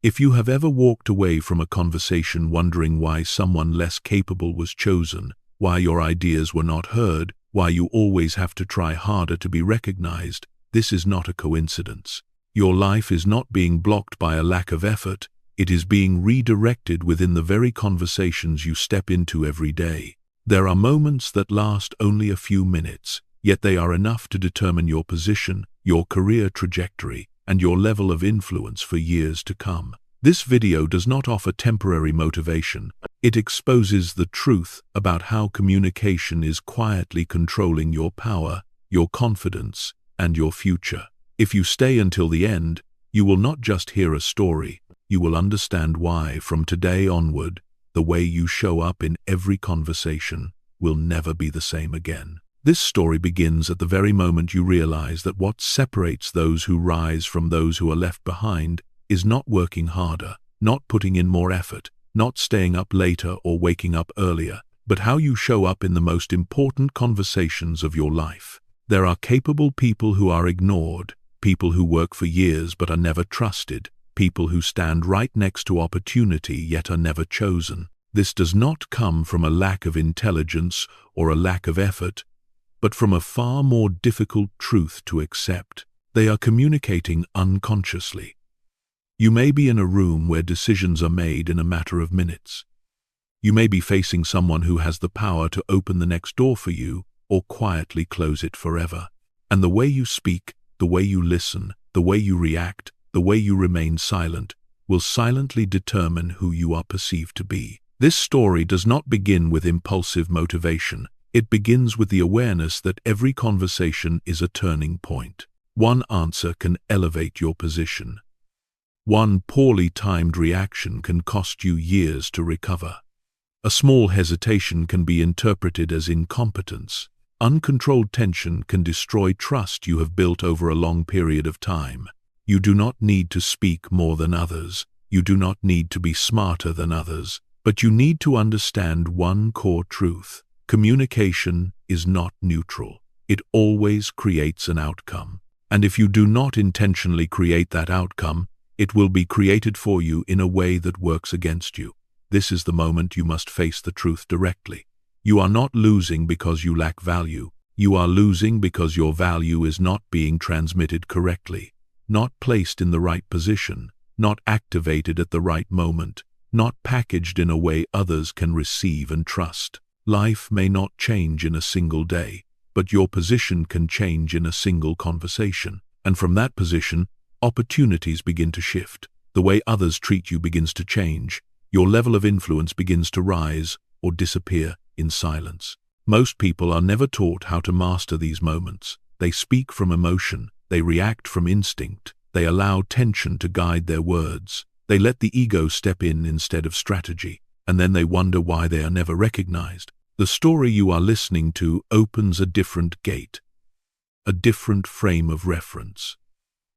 If you have ever walked away from a conversation wondering why someone less capable was chosen, why your ideas were not heard, why you always have to try harder to be recognized, this is not a coincidence. Your life is not being blocked by a lack of effort, it is being redirected within the very conversations you step into every day. There are moments that last only a few minutes, yet they are enough to determine your position, your career trajectory, and your level of influence for years to come. This video does not offer temporary motivation. It exposes the truth about how communication is quietly controlling your power, your confidence, and your future. If you stay until the end, you will not just hear a story, you will understand why, from today onward, the way you show up in every conversation will never be the same again. This story begins at the very moment you realize that what separates those who rise from those who are left behind is not working harder, not putting in more effort, not staying up later or waking up earlier, but how you show up in the most important conversations of your life. There are capable people who are ignored, people who work for years but are never trusted, people who stand right next to opportunity yet are never chosen. This does not come from a lack of intelligence or a lack of effort, but from a far more difficult truth to accept. They are communicating unconsciously. You may be in a room where decisions are made in a matter of minutes. You may be facing someone who has the power to open the next door for you or quietly close it forever. And the way you speak, the way you listen, the way you react, the way you remain silent, will silently determine who you are perceived to be. This story does not begin with impulsive motivation. It begins with the awareness that every conversation is a turning point. One answer can elevate your position. One poorly timed reaction can cost you years to recover. A small hesitation can be interpreted as incompetence. Uncontrolled tension can destroy trust you have built over a long period of time. You do not need to speak more than others. You do not need to be smarter than others. But you need to understand one core truth. Communication is not neutral. It always creates an outcome. And if you do not intentionally create that outcome, it will be created for you in a way that works against you. This is the moment you must face the truth directly. You are not losing because you lack value. You are losing because your value is not being transmitted correctly, not placed in the right position, not activated at the right moment, not packaged in a way others can receive and trust. Life may not change in a single day, but your position can change in a single conversation. And from that position, opportunities begin to shift. The way others treat you begins to change. Your level of influence begins to rise or disappear in silence. Most people are never taught how to master these moments. They speak from emotion. They react from instinct. They allow tension to guide their words. They let the ego step in instead of strategy. And then they wonder why they are never recognized. The story you are listening to opens a different gate, a different frame of reference,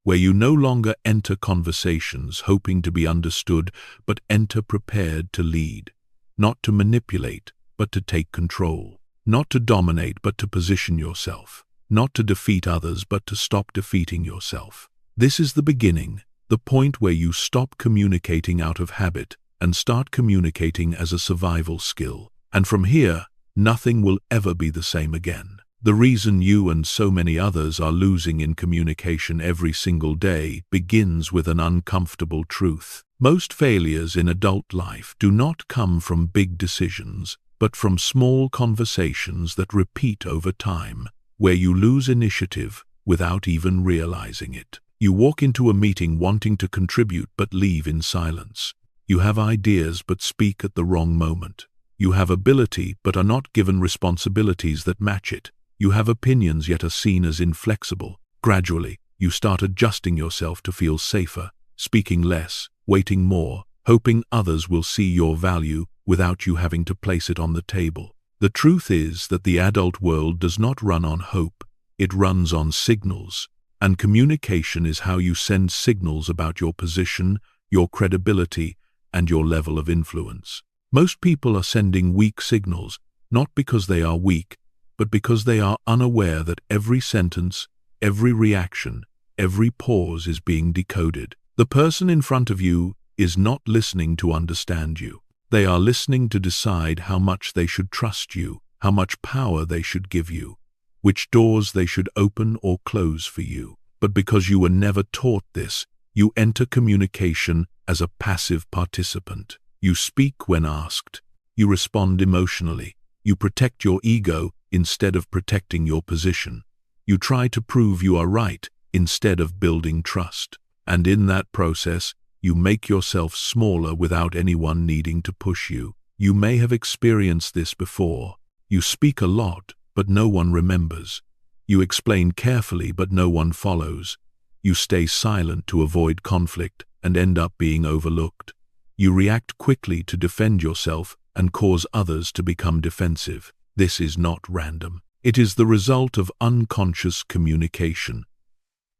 where you no longer enter conversations hoping to be understood, but enter prepared to lead, not to manipulate, but to take control, not to dominate, but to position yourself, not to defeat others, but to stop defeating yourself. This is the beginning, the point where you stop communicating out of habit and start communicating as a survival skill. And from here, nothing will ever be the same again. The reason you and so many others are losing in communication every single day begins with an uncomfortable truth. Most failures in adult life do not come from big decisions, but from small conversations that repeat over time, where you lose initiative without even realizing it. You walk into a meeting wanting to contribute but leave in silence. You have ideas but speak at the wrong moment. You have ability but are not given responsibilities that match it. You have opinions yet are seen as inflexible. Gradually, you start adjusting yourself to feel safer, speaking less, waiting more, hoping others will see your value without you having to place it on the table. The truth is that the adult world does not run on hope. It runs on signals. And communication is how you send signals about your position, your credibility, and your level of influence. Most people are sending weak signals, not because they are weak, but because they are unaware that every sentence, every reaction, every pause is being decoded. The person in front of you is not listening to understand you. They are listening to decide how much they should trust you, how much power they should give you, which doors they should open or close for you. But because you were never taught this, you enter communication as a passive participant. You speak when asked. You respond emotionally. You protect your ego instead of protecting your position. You try to prove you are right instead of building trust. And in that process, you make yourself smaller without anyone needing to push you. You may have experienced this before. You speak a lot, but no one remembers. You explain carefully, but no one follows. You stay silent to avoid conflict and end up being overlooked. You react quickly to defend yourself and cause others to become defensive. This is not random. It is the result of unconscious communication,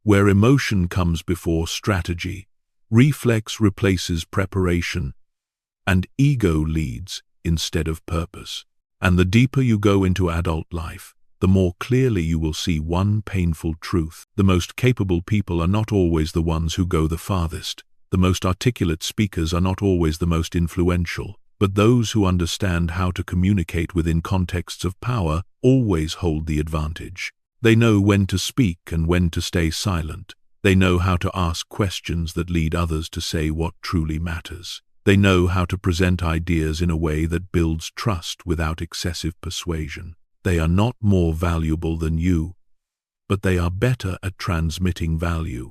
where emotion comes before strategy, reflex replaces preparation, and ego leads instead of purpose. And the deeper you go into adult life, the more clearly you will see one painful truth. The most capable people are not always the ones who go the farthest. The most articulate speakers are not always the most influential. But those who understand how to communicate within contexts of power always hold the advantage. They know when to speak and when to stay silent. They know how to ask questions that lead others to say what truly matters. They know how to present ideas in a way that builds trust without excessive persuasion. They are not more valuable than you, but they are better at transmitting value.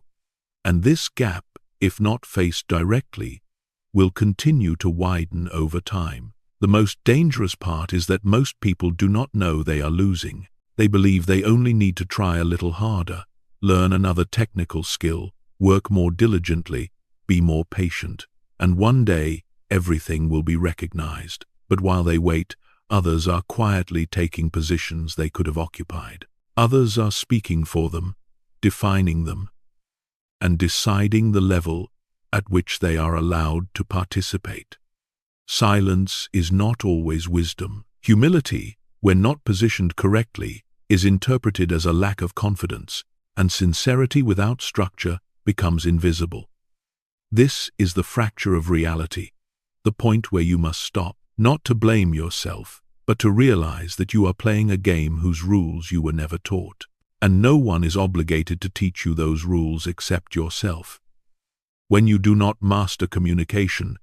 And this gap, if not faced directly, will continue to widen over time. The most dangerous part is that most people do not know they are losing. They believe they only need to try a little harder, learn another technical skill, work more diligently, be more patient, and one day everything will be recognized. But while they wait, others are quietly taking positions they could have occupied. Others are speaking for them, defining them, and deciding the level at which they are allowed to participate. Silence is not always wisdom. Humility, when not positioned correctly, is interpreted as a lack of confidence, and sincerity without structure becomes invisible. This is the fracture of reality, the point where you must stop, not to blame yourself, but to realize that you are playing a game whose rules you were never taught, and no one is obligated to teach you those rules except yourself. When you do not master communication,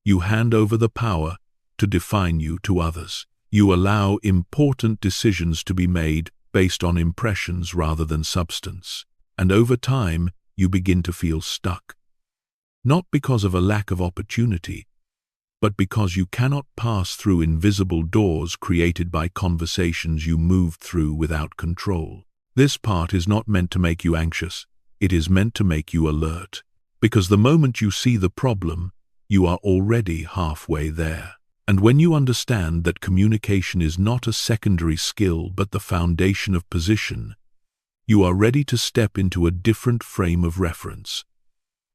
you hand over the power to define you to others. You allow important decisions to be made based on impressions rather than substance. And over time, you begin to feel stuck. Not because of a lack of opportunity, but because you cannot pass through invisible doors created by conversations you moved through without control. This part is not meant to make you anxious. It is meant to make you alert. Because the moment you see the problem, you are already halfway there. And when you understand that communication is not a secondary skill but the foundation of position, you are ready to step into a different frame of reference,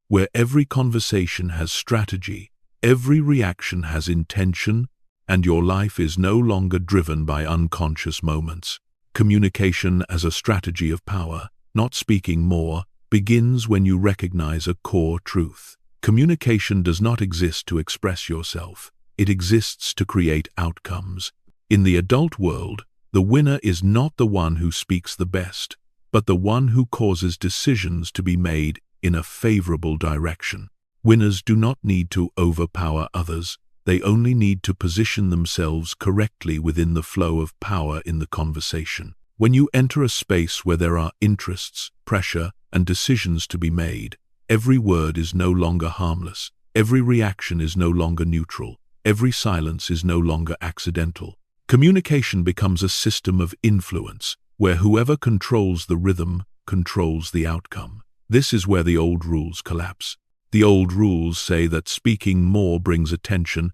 where every conversation has strategy, every reaction has intention, and your life is no longer driven by unconscious moments. Communication as a strategy of power, not speaking more, begins when you recognize a core truth. Communication does not exist to express yourself. It exists to create outcomes. In the adult world, the winner is not the one who speaks the best, but the one who causes decisions to be made in a favorable direction. Winners do not need to overpower others. They only need to position themselves correctly within the flow of power in the conversation. When you enter a space where there are interests, pressure, and decisions to be made, every word is no longer harmless. Every reaction is no longer neutral. Every silence is no longer accidental. Communication becomes a system of influence, where whoever controls the rhythm controls the outcome. This is where the old rules collapse. The old rules say that speaking more brings attention,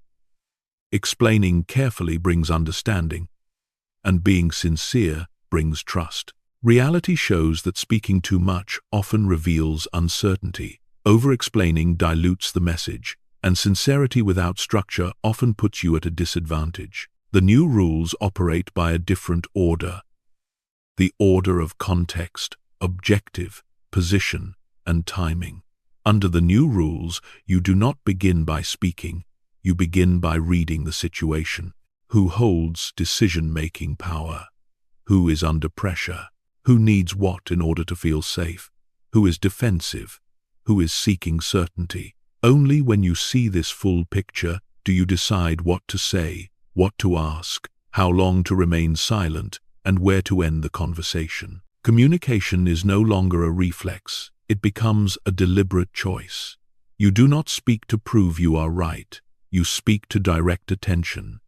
explaining carefully brings understanding, and being sincere brings trust. Reality shows that speaking too much often reveals uncertainty. Over-explaining dilutes the message, and sincerity without structure often puts you at a disadvantage. The new rules operate by a different order. The order of context, objective, position, and timing. Under the new rules, you do not begin by speaking, you begin by reading the situation. Who holds decision-making power? Who is under pressure? Who needs what in order to feel safe? Who is defensive? Who is seeking certainty? Only when you see this full picture do you decide what to say, what to ask, how long to remain silent, and where to end the conversation. Communication is no longer a reflex. It becomes a deliberate choice. You do not speak to prove you are right. You speak to direct attention.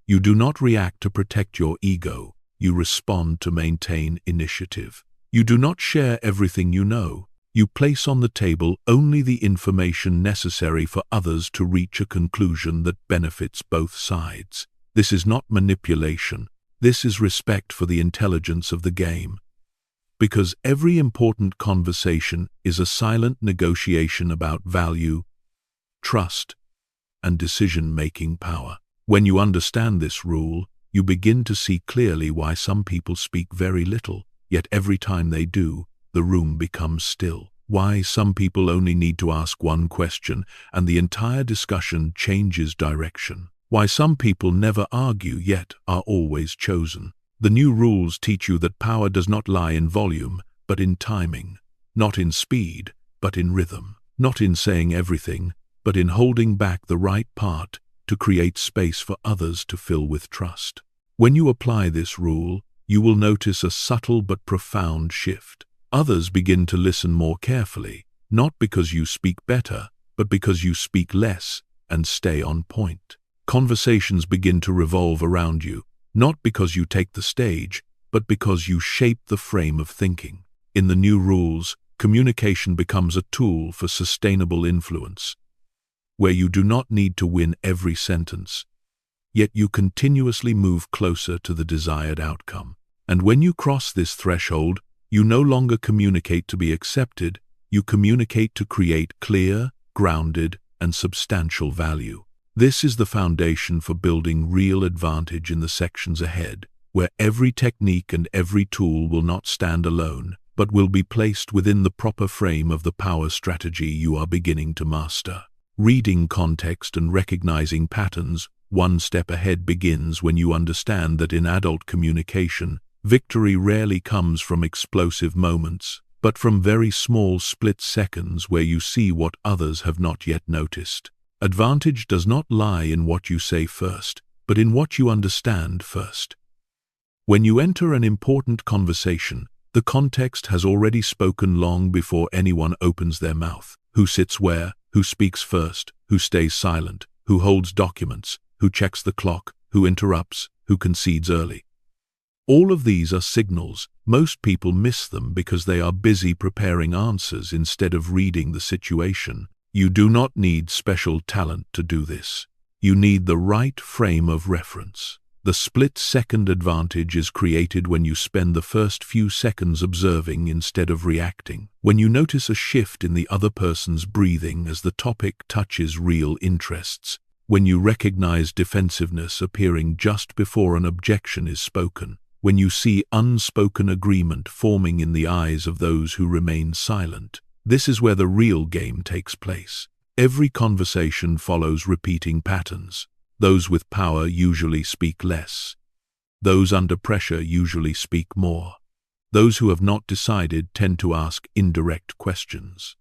You do not react to protect your ego. You respond to maintain initiative. You do not share everything you know. You place on the table only the information necessary for others to reach a conclusion that benefits both sides. This is not manipulation. This is respect for the intelligence of the game. Because every important conversation is a silent negotiation about value, trust, and decision-making power. When you understand this rule, you begin to see clearly why some people speak very little, yet every time they do, the room becomes still. Why some people only need to ask one question and the entire discussion changes direction. Why some people never argue yet are always chosen. The new rules teach you that power does not lie in volume, but in timing. Not in speed, but in rhythm. Not in saying everything, but in holding back the right part to create space for others to fill with trust. When you apply this rule, you will notice a subtle but profound shift. Others begin to listen more carefully, not because you speak better, but because you speak less and stay on point. Conversations begin to revolve around you, not because you take the stage, but because you shape the frame of thinking. In the new rules, communication becomes a tool for sustainable influence, where you do not need to win every sentence, yet you continuously move closer to the desired outcome. And when you cross this threshold, you no longer communicate to be accepted, you communicate to create clear, grounded, and substantial value. This is the foundation for building real advantage in the sections ahead, where every technique and every tool will not stand alone, but will be placed within the proper frame of the power strategy you are beginning to master. Reading context and recognizing patterns, one step ahead begins when you understand that in adult communication, victory rarely comes from explosive moments, but from very small split seconds where you see what others have not yet noticed. Advantage does not lie in what you say first, but in what you understand first. When you enter an important conversation, the context has already spoken long before anyone opens their mouth. Who sits where, who speaks first, who stays silent, who holds documents, who checks the clock, who interrupts, who concedes early. All of these are signals. Most people miss them because they are busy preparing answers instead of reading the situation. You do not need special talent to do this. You need the right frame of reference. The split-second advantage is created when you spend the first few seconds observing instead of reacting. When you notice a shift in the other person's breathing as the topic touches real interests. When you recognize defensiveness appearing just before an objection is spoken. When you see unspoken agreement forming in the eyes of those who remain silent. This is where the real game takes place. Every conversation follows repeating patterns. Those with power usually speak less. Those under pressure usually speak more. Those who have not decided tend to ask indirect questions.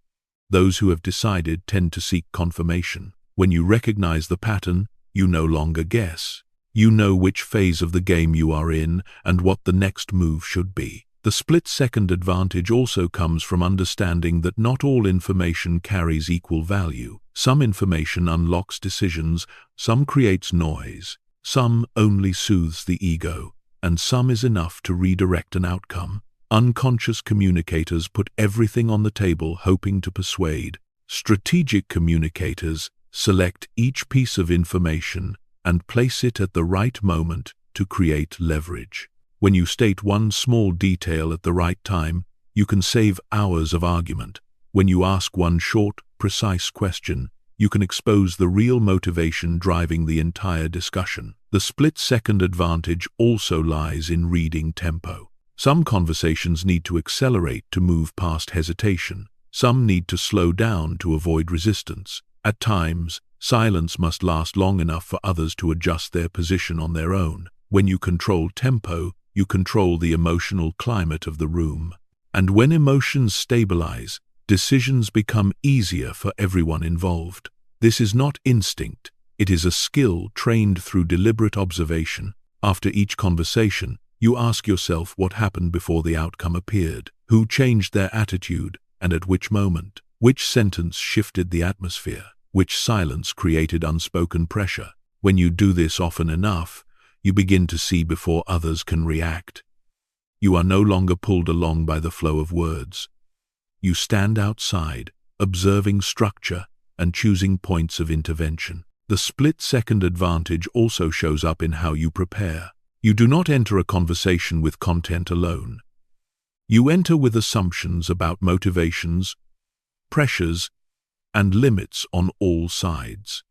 Those who have decided tend to seek confirmation. When you recognize the pattern, you no longer guess. You know which phase of the game you are in and what the next move should be. The split-second advantage also comes from understanding that not all information carries equal value. Some information unlocks decisions, some creates noise, some only soothes the ego, and some is enough to redirect an outcome. Unconscious communicators put everything on the table hoping to persuade. Strategic communicators select each piece of information and place it at the right moment to create leverage. When you state one small detail at the right time, you can save hours of argument. When you ask one short, precise question, you can expose the real motivation driving the entire discussion. The split-second advantage also lies in reading tempo. Some conversations need to accelerate to move past hesitation. Some need to slow down to avoid resistance. At times, silence must last long enough for others to adjust their position on their own. When you control tempo, you control the emotional climate of the room. And when emotions stabilize, decisions become easier for everyone involved. This is not instinct. It is a skill trained through deliberate observation. After each conversation, you ask yourself what happened before the outcome appeared. Who changed their attitude, and at which moment? Which sentence shifted the atmosphere? Which silence created unspoken pressure? When you do this often enough, you begin to see before others can react. You are no longer pulled along by the flow of words. You stand outside, observing structure and choosing points of intervention. The split-second advantage also shows up in how you prepare. You do not enter a conversation with content alone. You enter with assumptions about motivations, pressures, and limits on all sides.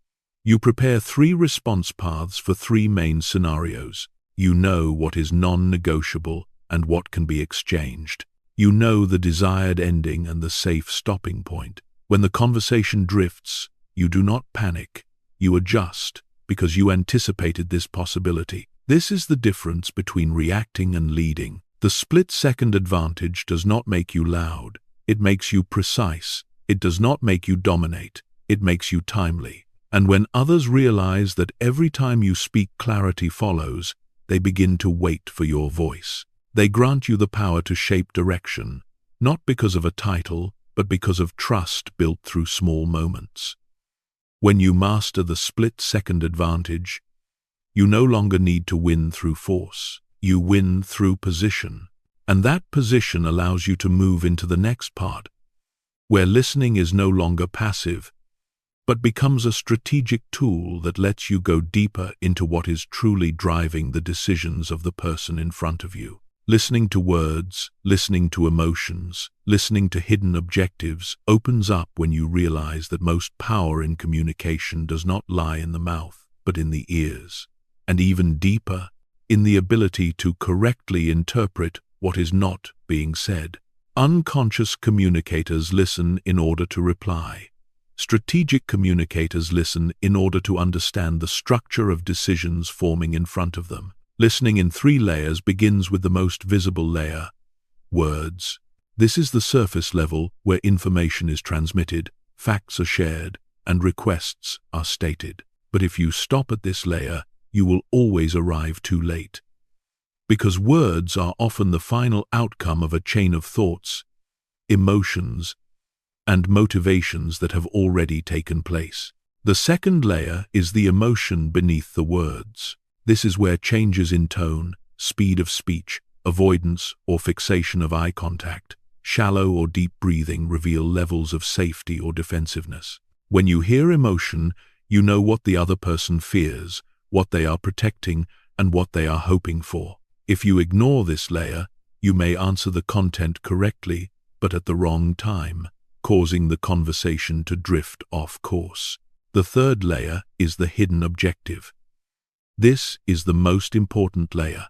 You prepare 3 response paths for 3 main scenarios. You know what is non-negotiable and what can be exchanged. You know the desired ending and the safe stopping point. When the conversation drifts, you do not panic. You adjust because you anticipated this possibility. This is the difference between reacting and leading. The split-second advantage does not make you loud. It makes you precise. It does not make you dominate. It makes you timely. And when others realize that every time you speak, clarity follows, they begin to wait for your voice. They grant you the power to shape direction, not because of a title, but because of trust built through small moments. When you master the split-second advantage, you no longer need to win through force. You win through position. And that position allows you to move into the next part, where listening is no longer passive, but becomes a strategic tool that lets you go deeper into what is truly driving the decisions of the person in front of you. Listening to words, listening to emotions, listening to hidden objectives opens up when you realize that most power in communication does not lie in the mouth, but in the ears. And even deeper, in the ability to correctly interpret what is not being said. Unconscious communicators listen in order to reply. Strategic communicators listen in order to understand the structure of decisions forming in front of them. Listening in 3 layers begins with the most visible layer, words. This is the surface level where information is transmitted, facts are shared, and requests are stated. But if you stop at this layer, you will always arrive too late. Because words are often the final outcome of a chain of thoughts, emotions, and motivations that have already taken place. The second layer is the emotion beneath the words. This is where changes in tone, speed of speech, avoidance or fixation of eye contact, shallow or deep breathing reveal levels of safety or defensiveness. When you hear emotion, you know what the other person fears, what they are protecting, and what they are hoping for. If you ignore this layer, you may answer the content correctly, but at the wrong time, causing the conversation to drift off course. The third layer is the hidden objective. This is the most important layer,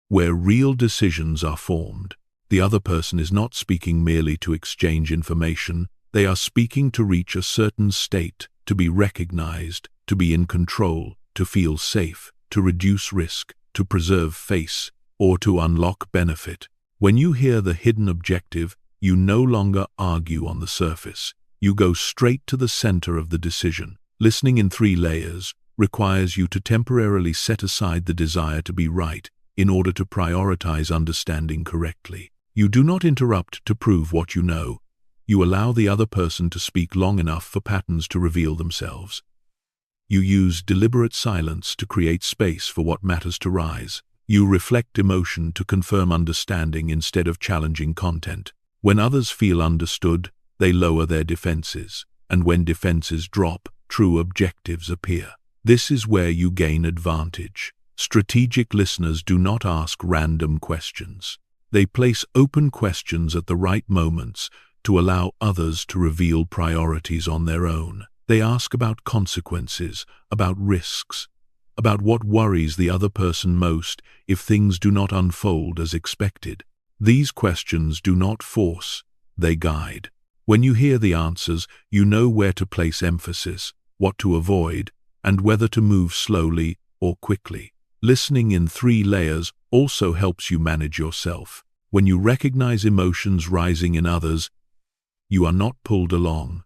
where real decisions are formed. The other person is not speaking merely to exchange information. They are speaking to reach a certain state, to be recognized, to be in control, to feel safe, to reduce risk, to preserve face, or to unlock benefit. When you hear the hidden objective, you no longer argue on the surface. You go straight to the center of the decision. Listening in 3 layers requires you to temporarily set aside the desire to be right in order to prioritize understanding correctly. You do not interrupt to prove what you know. You allow the other person to speak long enough for patterns to reveal themselves. You use deliberate silence to create space for what matters to rise. You reflect emotion to confirm understanding instead of challenging content. When others feel understood, they lower their defenses, and when defenses drop, true objectives appear. This is where you gain advantage. Strategic listeners do not ask random questions. They place open questions at the right moments to allow others to reveal priorities on their own. They ask about consequences, about risks, about what worries the other person most if things do not unfold as expected. These questions do not force, they guide. When you hear the answers, you know where to place emphasis, what to avoid, and whether to move slowly or quickly. Listening in 3 layers also helps you manage yourself. When you recognize emotions rising in others, you are not pulled along.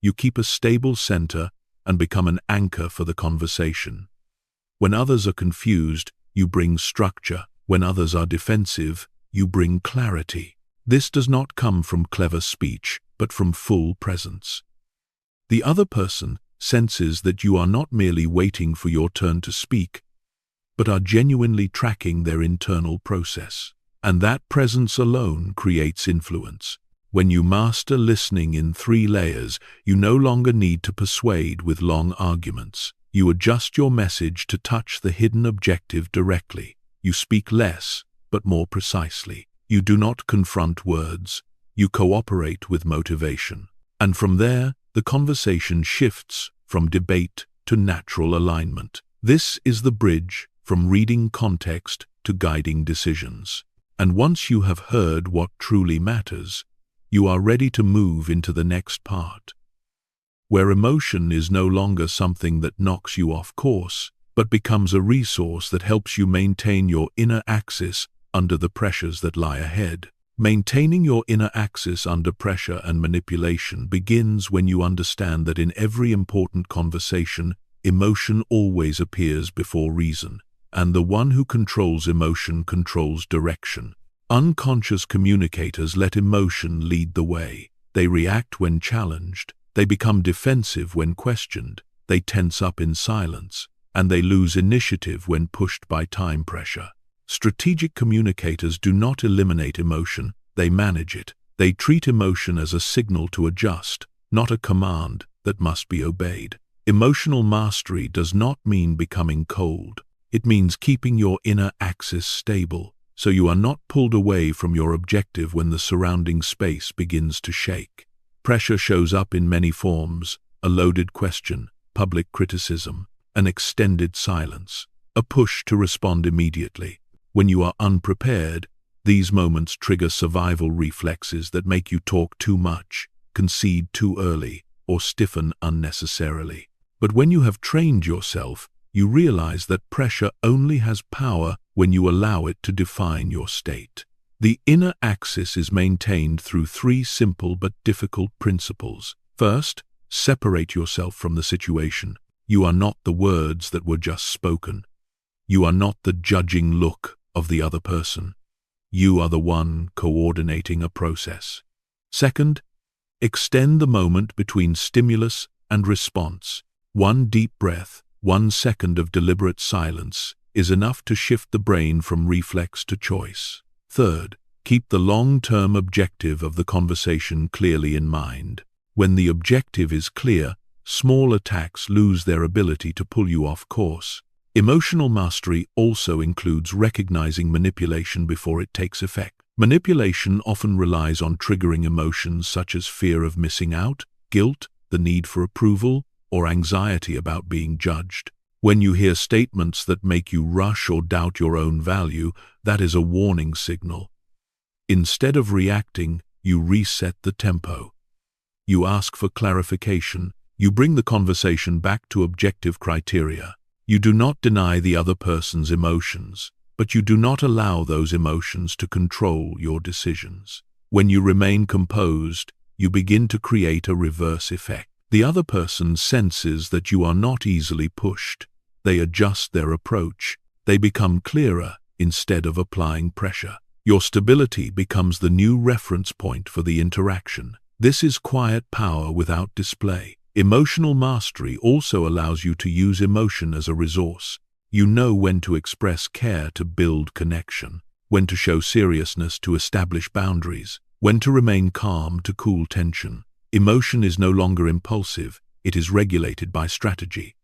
You keep a stable center and become an anchor for the conversation. When others are confused, you bring structure. When others are defensive, you bring clarity. This does not come from clever speech, but from full presence. The other person senses that you are not merely waiting for your turn to speak, but are genuinely tracking their internal process. And that presence alone creates influence. When you master listening in 3 layers, you no longer need to persuade with long arguments. You adjust your message to touch the hidden objective directly. You speak less, but more precisely. You do not confront words. You cooperate with motivation. And from there, the conversation shifts from debate to natural alignment. This is the bridge from reading context to guiding decisions. And once you have heard what truly matters, you are ready to move into the next part, where emotion is no longer something that knocks you off course, but becomes a resource that helps you maintain your inner axis under the pressures that lie ahead. Maintaining your inner axis under pressure and manipulation begins when you understand that in every important conversation, emotion always appears before reason, and the one who controls emotion controls direction. Unconscious communicators let emotion lead the way. They react when challenged, they become defensive when questioned, they tense up in silence, and they lose initiative when pushed by time pressure. Strategic communicators do not eliminate emotion, they manage it. They treat emotion as a signal to adjust, not a command that must be obeyed. Emotional mastery does not mean becoming cold. It means keeping your inner axis stable, so you are not pulled away from your objective when the surrounding space begins to shake. Pressure shows up in many forms: a loaded question, public criticism, an extended silence, a push to respond immediately. When you are unprepared, these moments trigger survival reflexes that make you talk too much, concede too early, or stiffen unnecessarily. But when you have trained yourself, you realize that pressure only has power when you allow it to define your state. The inner axis is maintained through 3 simple but difficult principles. First, separate yourself from the situation. You are not the words that were just spoken. You are not the judging look of the other person. You are the one coordinating a process. Second, extend the moment between stimulus and response. 1 deep breath, 1 second of deliberate silence is enough to shift the brain from reflex to choice. Third, keep the long-term objective of the conversation clearly in mind. When the objective is clear, small attacks lose their ability to pull you off course. Emotional mastery also includes recognizing manipulation before it takes effect. Manipulation often relies on triggering emotions such as fear of missing out, guilt, the need for approval, or anxiety about being judged. When you hear statements that make you rush or doubt your own value, that is a warning signal. Instead of reacting, you reset the tempo. You ask for clarification. You bring the conversation back to objective criteria. You do not deny the other person's emotions, but you do not allow those emotions to control your decisions. When you remain composed, you begin to create a reverse effect. The other person senses that you are not easily pushed. They adjust their approach. They become clearer instead of applying pressure. Your stability becomes the new reference point for the interaction. This is quiet power without display. Emotional mastery also allows you to use emotion as a resource. You know when to express care to build connection, when to show seriousness to establish boundaries, when to remain calm to cool tension. Emotion is no longer impulsive, it is regulated by strategy.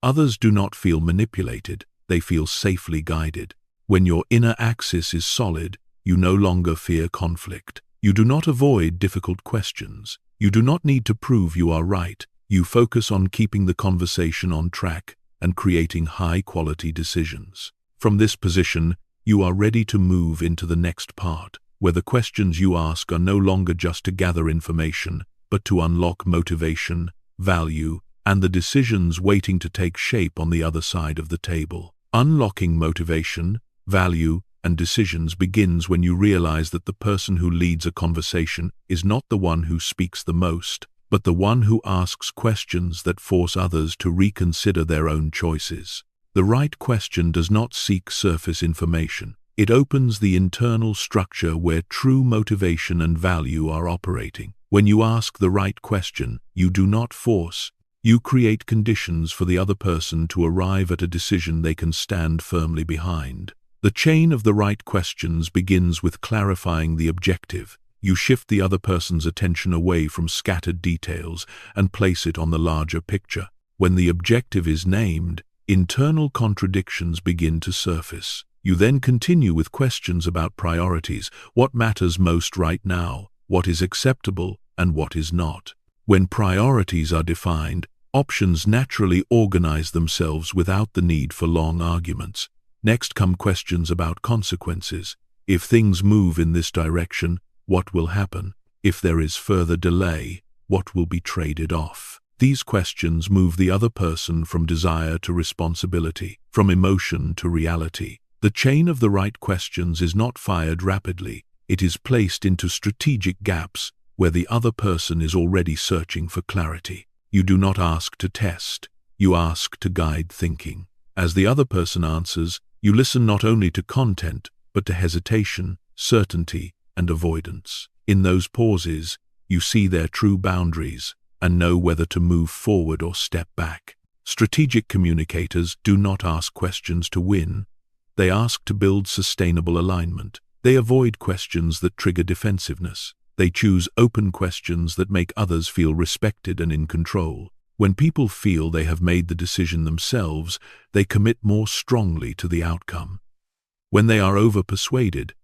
Others do not feel manipulated, they feel safely guided. When your inner axis is solid, you no longer fear conflict. You do not avoid difficult questions. You do not need to prove you are right. You focus on keeping the conversation on track and creating high-quality decisions. From this position, you are ready to move into the next part, where the questions you ask are no longer just to gather information, but to unlock motivation, value, and the decisions waiting to take shape on the other side of the table. Unlocking motivation, value, and decisions begins when you realize that the person who leads a conversation is not the one who speaks the most, but the one who asks questions that force others to reconsider their own choices. The right question does not seek surface information. It opens the internal structure where true motivation and value are operating. When you ask the right question, you do not force. You create conditions for the other person to arrive at a decision they can stand firmly behind. The chain of the right questions begins with clarifying the objective. You shift the other person's attention away from scattered details and place it on the larger picture. When the objective is named, internal contradictions begin to surface. You then continue with questions about priorities, what matters most right now, what is acceptable, and what is not. When priorities are defined, options naturally organize themselves without the need for long arguments. Next come questions about consequences. If things move in this direction, what will happen? If there is further delay, what will be traded off? These questions move the other person from desire to responsibility, from emotion to reality. The chain of the right questions is not fired rapidly. It is placed into strategic gaps where the other person is already searching for clarity. You do not ask to test. You ask to guide thinking. As the other person answers, you listen not only to content, but to hesitation, certainty, and avoidance. In those pauses, you see their true boundaries and know whether to move forward or step back. Strategic communicators do not ask questions to win. They ask to build sustainable alignment. They avoid questions that trigger defensiveness. They choose open questions that make others feel respected and in control. When people feel they have made the decision themselves, they commit more strongly to the outcome. When they are over-persuaded,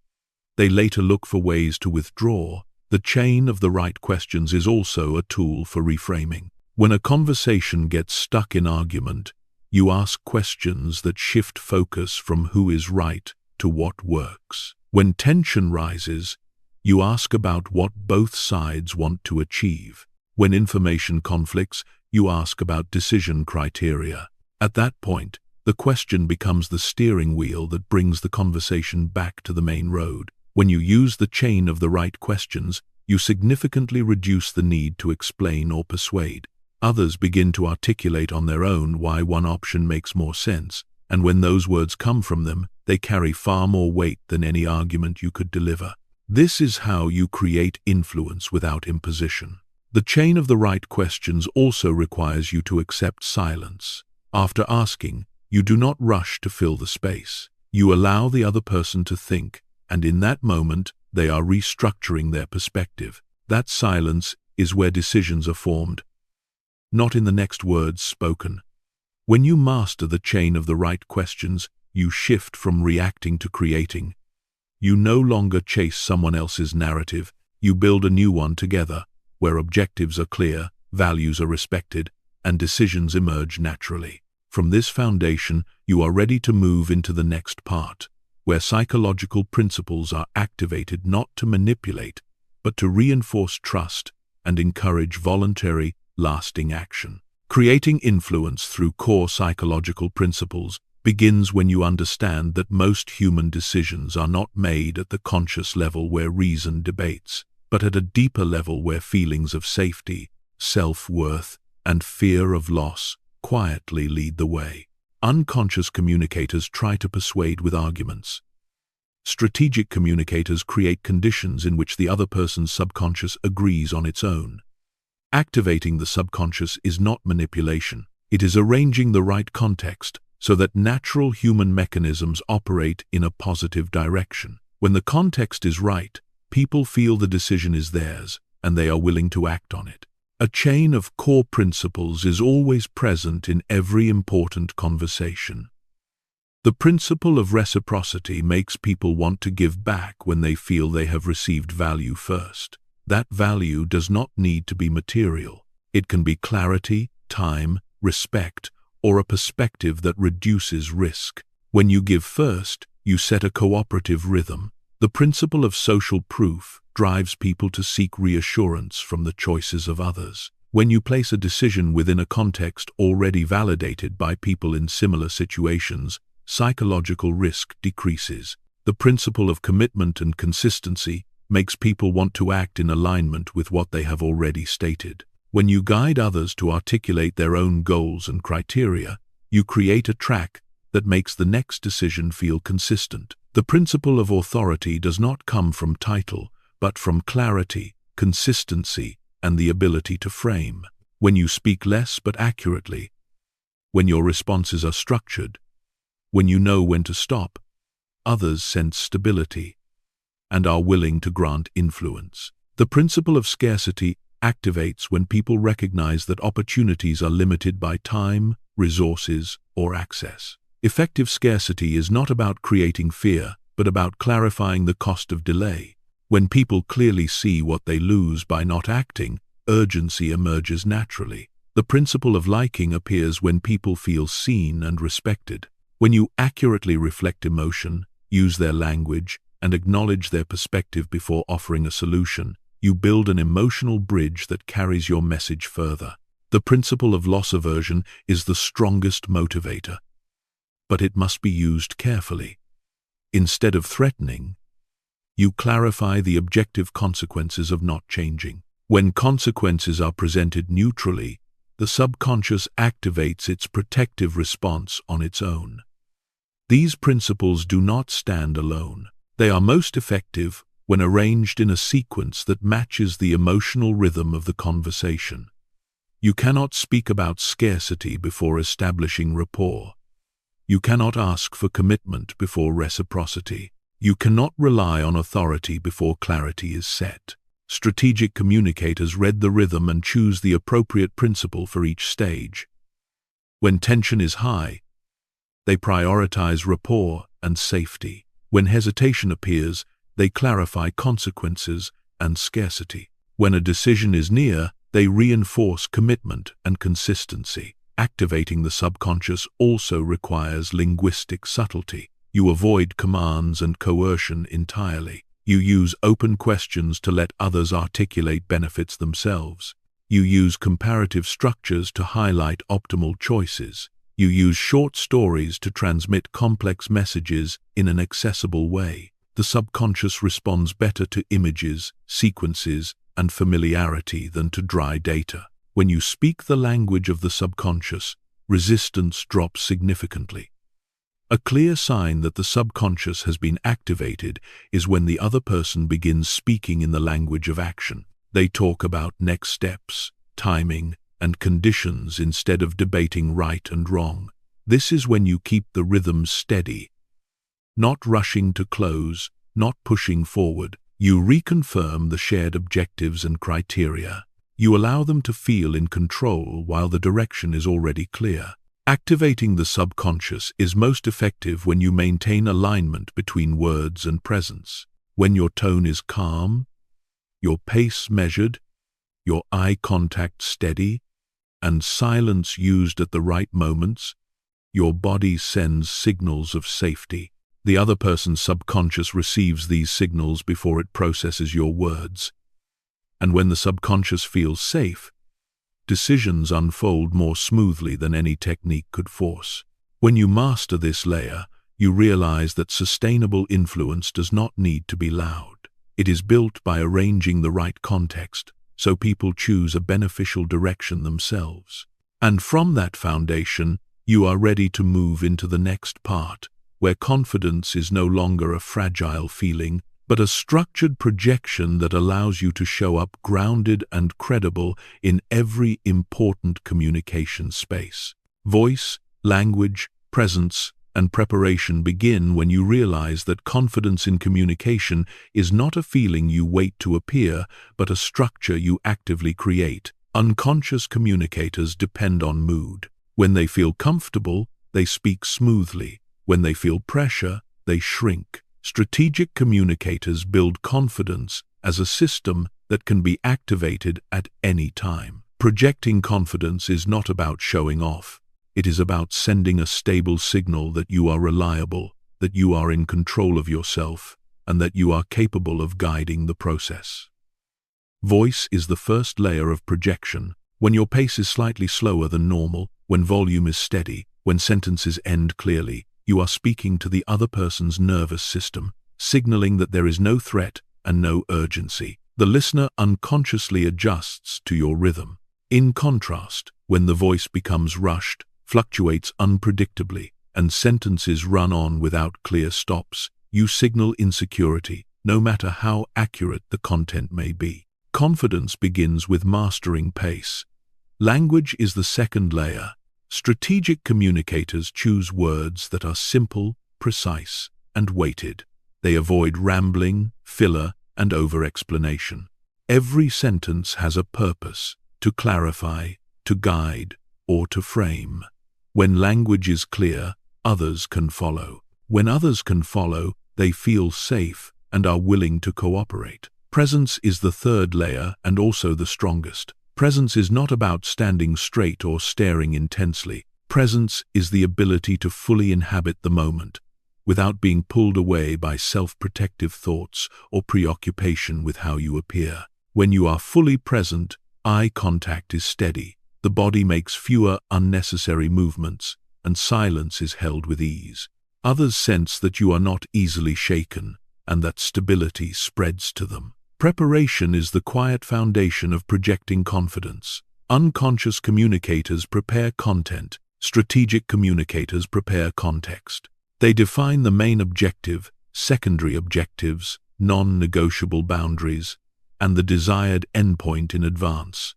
they later look for ways to withdraw. The chain of the right questions is also a tool for reframing. When a conversation gets stuck in argument, you ask questions that shift focus from who is right to what works. When tension rises, you ask about what both sides want to achieve. When information conflicts, you ask about decision criteria. At that point, the question becomes the steering wheel that brings the conversation back to the main road. When you use the chain of the right questions, you significantly reduce the need to explain or persuade. Others begin to articulate on their own why one option makes more sense, and when those words come from them, they carry far more weight than any argument you could deliver. This is how you create influence without imposition. The chain of the right questions also requires you to accept silence. After asking, you do not rush to fill the space. You allow the other person to think, and in that moment, they are restructuring their perspective. That silence is where decisions are formed, not in the next words spoken. When you master the chain of the right questions, you shift from reacting to creating. You no longer chase someone else's narrative, you build a new one together, where objectives are clear, values are respected, and decisions emerge naturally. From this foundation, you are ready to move into the next part, where psychological principles are activated not to manipulate, but to reinforce trust and encourage voluntary, lasting action. Creating influence through core psychological principles begins when you understand that most human decisions are not made at the conscious level where reason debates, but at a deeper level where feelings of safety, self-worth, and fear of loss quietly lead the way. Unconscious communicators try to persuade with arguments. Strategic communicators create conditions in which the other person's subconscious agrees on its own. Activating the subconscious is not manipulation. It is arranging the right context so that natural human mechanisms operate in a positive direction. When the context is right, people feel the decision is theirs, and they are willing to act on it. A chain of core principles is always present in every important conversation. The principle of reciprocity makes people want to give back when they feel they have received value first. That value does not need to be material. It can be clarity, time, respect, or a perspective that reduces risk. When you give first, you set a cooperative rhythm. The principle of social proof drives people to seek reassurance from the choices of others. When you place a decision within a context already validated by people in similar situations, psychological risk decreases. The principle of commitment and consistency makes people want to act in alignment with what they have already stated. When you guide others to articulate their own goals and criteria, you create a track that makes the next decision feel consistent. The principle of authority does not come from title, but from clarity, consistency, and the ability to frame. When you speak less but accurately, when your responses are structured, when you know when to stop, others sense stability and are willing to grant influence. The principle of scarcity activates when people recognize that opportunities are limited by time, resources, or access. Effective scarcity is not about creating fear, but about clarifying the cost of delay. When people clearly see what they lose by not acting, urgency emerges naturally. The principle of liking appears when people feel seen and respected. When you accurately reflect emotion, use their language, and acknowledge their perspective before offering a solution, you build an emotional bridge that carries your message further. The principle of loss aversion is the strongest motivator, but it must be used carefully. Instead of threatening, you clarify the objective consequences of not changing. When consequences are presented neutrally, the subconscious activates its protective response on its own. These principles do not stand alone. They are most effective when arranged in a sequence that matches the emotional rhythm of the conversation. You cannot speak about scarcity before establishing rapport. You cannot ask for commitment before reciprocity. You cannot rely on authority before clarity is set. Strategic communicators read the rhythm and choose the appropriate principle for each stage. When tension is high, they prioritize rapport and safety. When hesitation appears, they clarify consequences and scarcity. When a decision is near, they reinforce commitment and consistency. Activating the subconscious also requires linguistic subtlety. You avoid commands and coercion entirely. You use open questions to let others articulate benefits themselves. You use comparative structures to highlight optimal choices. You use short stories to transmit complex messages in an accessible way. The subconscious responds better to images, sequences, and familiarity than to dry data. When you speak the language of the subconscious, resistance drops significantly. A clear sign that the subconscious has been activated is when the other person begins speaking in the language of action. They talk about next steps, timing, and conditions instead of debating right and wrong. This is when you keep the rhythm steady, not rushing to close, not pushing forward. You reconfirm the shared objectives and criteria. You allow them to feel in control while the direction is already clear. Activating the subconscious is most effective when you maintain alignment between words and presence. When your tone is calm, your pace measured, your eye contact steady, and silence used at the right moments, your body sends signals of safety. The other person's subconscious receives these signals before it processes your words. And when the subconscious feels safe, decisions unfold more smoothly than any technique could force. When you master this layer, you realize that sustainable influence does not need to be loud. It is built by arranging the right context, so people choose a beneficial direction themselves. And from that foundation, you are ready to move into the next part, where confidence is no longer a fragile feeling, but a structured projection that allows you to show up grounded and credible in every important communication space. Voice, language, presence, and preparation begin when you realize that confidence in communication is not a feeling you wait to appear, but a structure you actively create. Unconscious communicators depend on mood. When they feel comfortable, they speak smoothly. When they feel pressure, they shrink. Strategic communicators build confidence as a system that can be activated at any time. Projecting confidence is not about showing off. It is about sending a stable signal that you are reliable, that you are in control of yourself, and that you are capable of guiding the process. Voice is the first layer of projection. When your pace is slightly slower than normal, when volume is steady, when sentences end clearly, you are speaking to the other person's nervous system, signaling that there is no threat and no urgency. The listener unconsciously adjusts to your rhythm. In contrast, when the voice becomes rushed, fluctuates unpredictably, and sentences run on without clear stops, you signal insecurity, no matter how accurate the content may be. Confidence begins with mastering pace. Language is the second layer. Strategic communicators choose words that are simple, precise, and weighted. They avoid rambling, filler, and over-explanation. Every sentence has a purpose: to clarify, to guide, or to frame. When language is clear, others can follow. When others can follow, they feel safe and are willing to cooperate. Presence is the third layer and also the strongest. Presence is not about standing straight or staring intensely. Presence is the ability to fully inhabit the moment, without being pulled away by self-protective thoughts or preoccupation with how you appear. When you are fully present, eye contact is steady, the body makes fewer unnecessary movements, and silence is held with ease. Others sense that you are not easily shaken, and that stability spreads to them. Preparation is the quiet foundation of projecting confidence. Unconscious communicators prepare content. Strategic communicators prepare context. They define the main objective, secondary objectives, non-negotiable boundaries, and the desired endpoint in advance.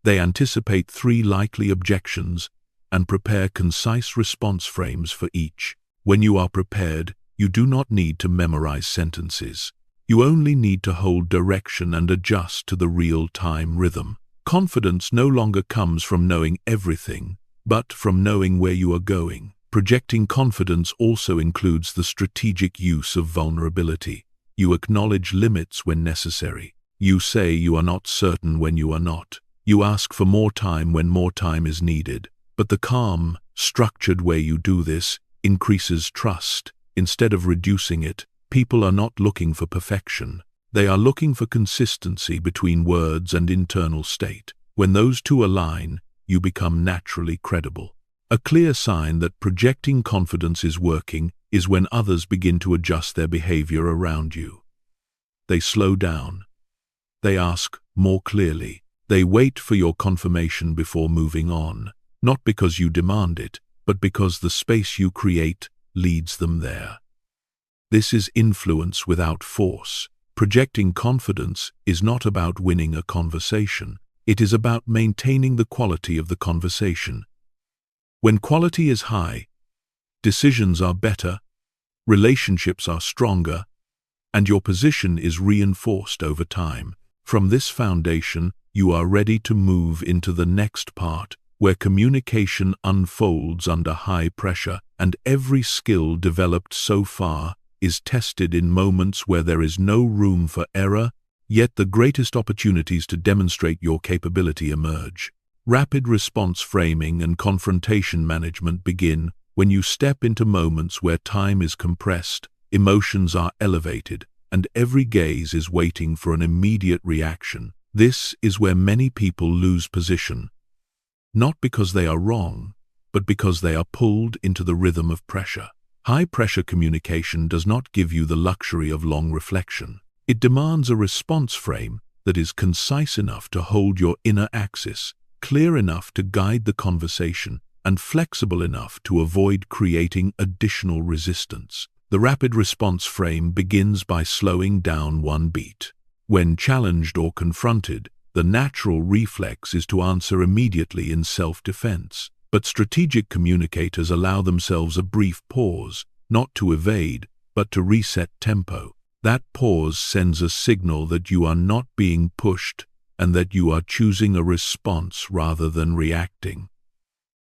They anticipate 3 likely objections and prepare concise response frames for each. When you are prepared, you do not need to memorize sentences. You only need to hold direction and adjust to the real-time rhythm. Confidence no longer comes from knowing everything, but from knowing where you are going. Projecting confidence also includes the strategic use of vulnerability. You acknowledge limits when necessary. You say you are not certain when you are not. You ask for more time when more time is needed. But the calm, structured way you do this increases trust. Instead of reducing it, people are not looking for perfection. They are looking for consistency between words and internal state. When those two align, you become naturally credible. A clear sign that projecting confidence is working is when others begin to adjust their behavior around you. They slow down. They ask more clearly. They wait for your confirmation before moving on, not because you demand it, but because the space you create leads them there. This is influence without force. Projecting confidence is not about winning a conversation. It is about maintaining the quality of the conversation. When quality is high, decisions are better, relationships are stronger, and your position is reinforced over time. From this foundation, you are ready to move into the next part, where communication unfolds under high pressure, and every skill developed so far is tested in moments where there is no room for error, yet the greatest opportunities to demonstrate your capability emerge. Rapid response framing and confrontation management begin when you step into moments where time is compressed, emotions are elevated, and every gaze is waiting for an immediate reaction. This is where many people lose position, not because they are wrong, but because they are pulled into the rhythm of pressure. High-pressure communication does not give you the luxury of long reflection. It demands a response frame that is concise enough to hold your inner axis, clear enough to guide the conversation, and flexible enough to avoid creating additional resistance. The rapid response frame begins by slowing down one beat. When challenged or confronted, the natural reflex is to answer immediately in self-defense. But strategic communicators allow themselves a brief pause, not to evade, but to reset tempo. That pause sends a signal that you are not being pushed and that you are choosing a response rather than reacting.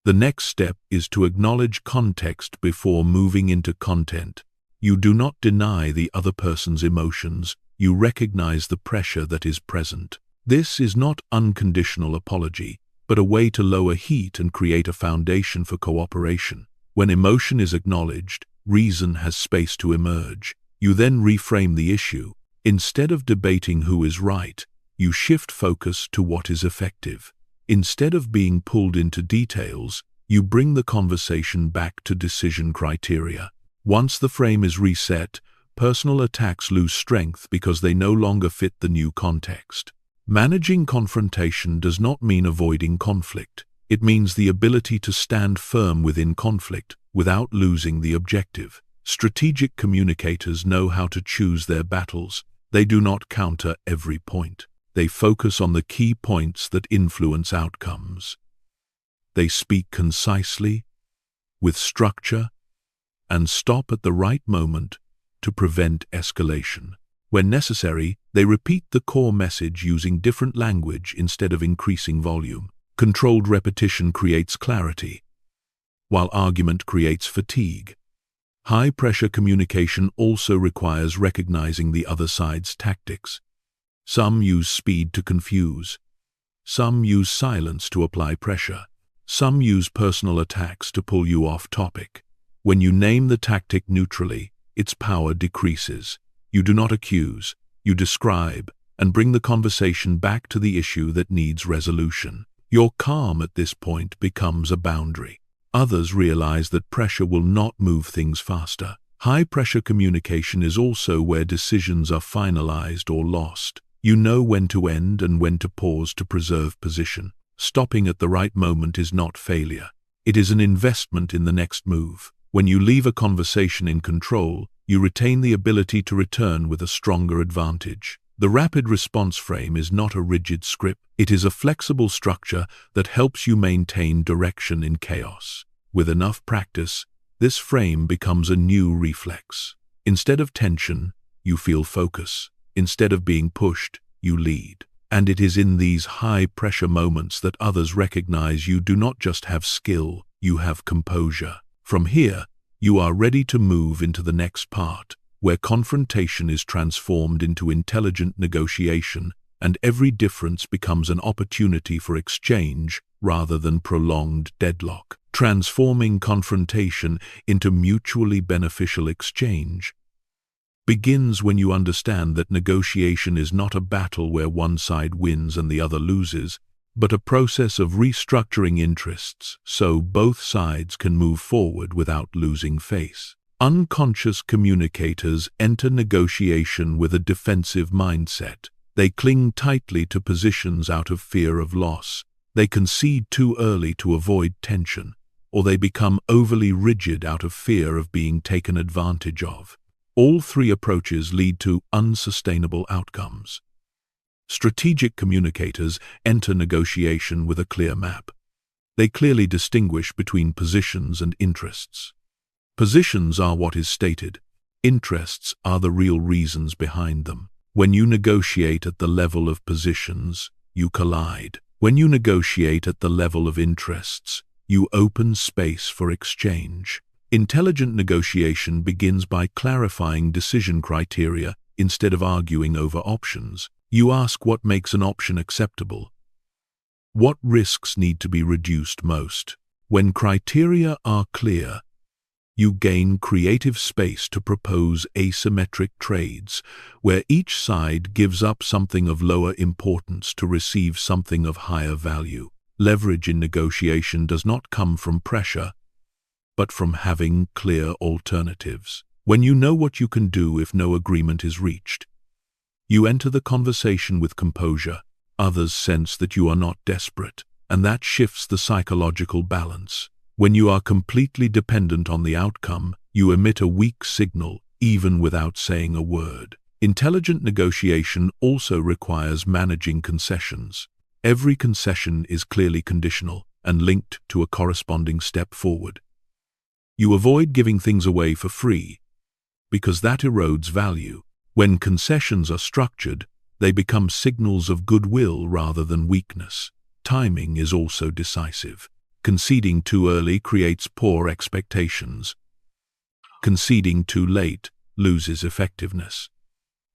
The next step is to acknowledge context before moving into content. You do not deny the other person's emotions, you recognize the pressure that is present. This is not unconditional apology, but a way to lower heat and create a foundation for cooperation. When emotion is acknowledged, reason has space to emerge. You then reframe the issue. Instead of debating who is right, you shift focus to what is effective. Instead of being pulled into details, you bring the conversation back to decision criteria. Once the frame is reset, personal attacks lose strength because they no longer fit the new context. Managing confrontation does not mean avoiding conflict. It means the ability to stand firm within conflict without losing the objective. Strategic communicators know how to choose their battles. They do not counter every point. They focus on the key points that influence outcomes. They speak concisely, with structure, and stop at the right moment to prevent escalation. When necessary, they repeat the core message using different language instead of increasing volume. Controlled repetition creates clarity, while argument creates fatigue. High-pressure communication also requires recognizing the other side's tactics. Some use speed to confuse. Some use silence to apply pressure. Some use personal attacks to pull you off topic. When you name the tactic neutrally, its power decreases. You do not accuse, you describe, and bring the conversation back to the issue that needs resolution. Your calm at this point becomes a boundary. Others realize that pressure will not move things faster. High-pressure communication is also where decisions are finalized or lost. You know when to end and when to pause to preserve position. Stopping at the right moment is not failure. It is an investment in the next move. When you leave a conversation in control, you retain the ability to return with a stronger advantage. The rapid response frame is not a rigid script. It is a flexible structure that helps you maintain direction in chaos. With enough practice, this frame becomes a new reflex. Instead of tension, you feel focus. Instead of being pushed, you lead. And it is in these high-pressure moments that others recognize you do not just have skill, you have composure. From here, you are ready to move into the next part, where confrontation is transformed into intelligent negotiation, and every difference becomes an opportunity for exchange rather than prolonged deadlock. Transforming confrontation into mutually beneficial exchange begins when you understand that negotiation is not a battle where one side wins and the other loses, but a process of restructuring interests so both sides can move forward without losing face. Unconscious communicators enter negotiation with a defensive mindset. They cling tightly to positions out of fear of loss. They concede too early to avoid tension, or they become overly rigid out of fear of being taken advantage of. All three approaches lead to unsustainable outcomes. Strategic communicators enter negotiation with a clear map. They clearly distinguish between positions and interests. Positions are what is stated. Interests are the real reasons behind them. When you negotiate at the level of positions, you collide. When you negotiate at the level of interests, you open space for exchange. Intelligent negotiation begins by clarifying decision criteria instead of arguing over options. You ask what makes an option acceptable. What risks need to be reduced most? When criteria are clear, you gain creative space to propose asymmetric trades, where each side gives up something of lower importance to receive something of higher value. Leverage in negotiation does not come from pressure, but from having clear alternatives. When you know what you can do if no agreement is reached, you enter the conversation with composure. Others sense that you are not desperate, and that shifts the psychological balance. When you are completely dependent on the outcome, you emit a weak signal even without saying a word. Intelligent negotiation also requires managing concessions. Every concession is clearly conditional and linked to a corresponding step forward. You avoid giving things away for free, because that erodes value. When concessions are structured, they become signals of goodwill rather than weakness. Timing is also decisive. Conceding too early creates poor expectations. Conceding too late loses effectiveness.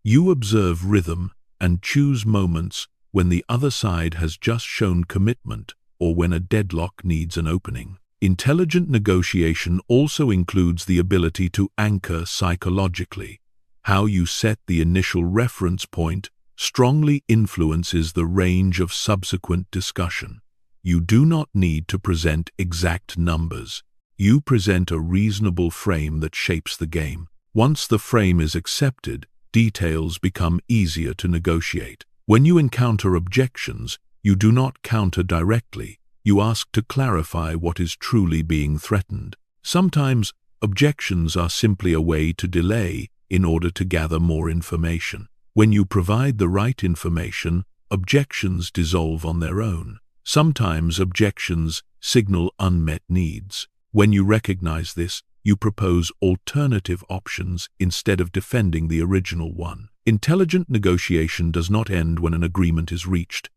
You observe rhythm and choose moments when the other side has just shown commitment or when a deadlock needs an opening. Intelligent negotiation also includes the ability to anchor psychologically. How you set the initial reference point strongly influences the range of subsequent discussion. You do not need to present exact numbers. You present a reasonable frame that shapes the game. Once the frame is accepted, details become easier to negotiate. When you encounter objections, you do not counter directly. You ask to clarify what is truly being threatened. Sometimes, objections are simply a way to delay in order to gather more information. When you provide the right information, objections dissolve on their own. Sometimes objections signal unmet needs. When you recognize this, you propose alternative options instead of defending the original one. Intelligent negotiation does not end when an agreement is reached,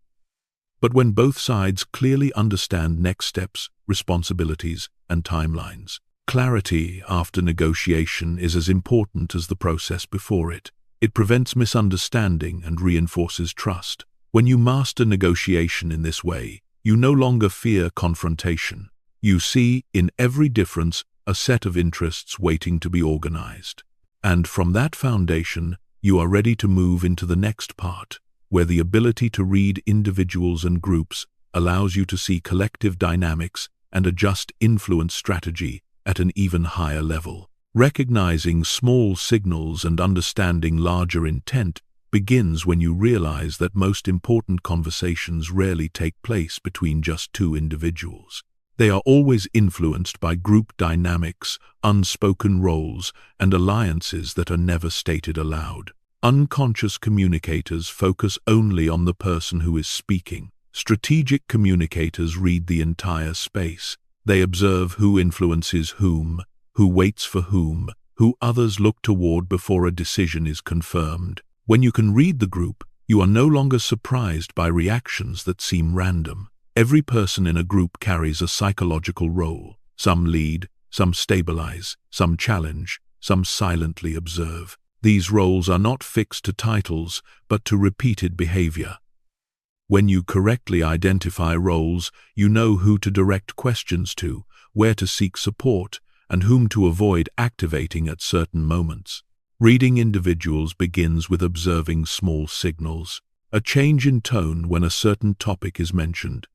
but when both sides clearly understand next steps, responsibilities, and timelines. Clarity after negotiation is as important as the process before it. It prevents misunderstanding and reinforces trust. When you master negotiation in this way, you no longer fear confrontation. You see in every difference a set of interests waiting to be organized. And from that foundation, you are ready to move into the next part, where the ability to read individuals and groups allows you to see collective dynamics and adjust influence strategy at an even higher level. Recognizing small signals and understanding larger intent begins when you realize that most important conversations rarely take place between just two individuals. They are always influenced by group dynamics, unspoken roles, and alliances that are never stated aloud. Unconscious communicators focus only on the person who is speaking. Strategic communicators read the entire space. They observe who influences whom, who waits for whom, who others look toward before a decision is confirmed. When you can read the group, you are no longer surprised by reactions that seem random. Every person in a group carries a psychological role. Some lead, some stabilize, some challenge, some silently observe. These roles are not fixed to titles, but to repeated behavior. When you correctly identify roles, you know who to direct questions to, where to seek support, and whom to avoid activating at certain moments. Reading individuals begins with observing small signals. A change in tone when a certain topic is mentioned.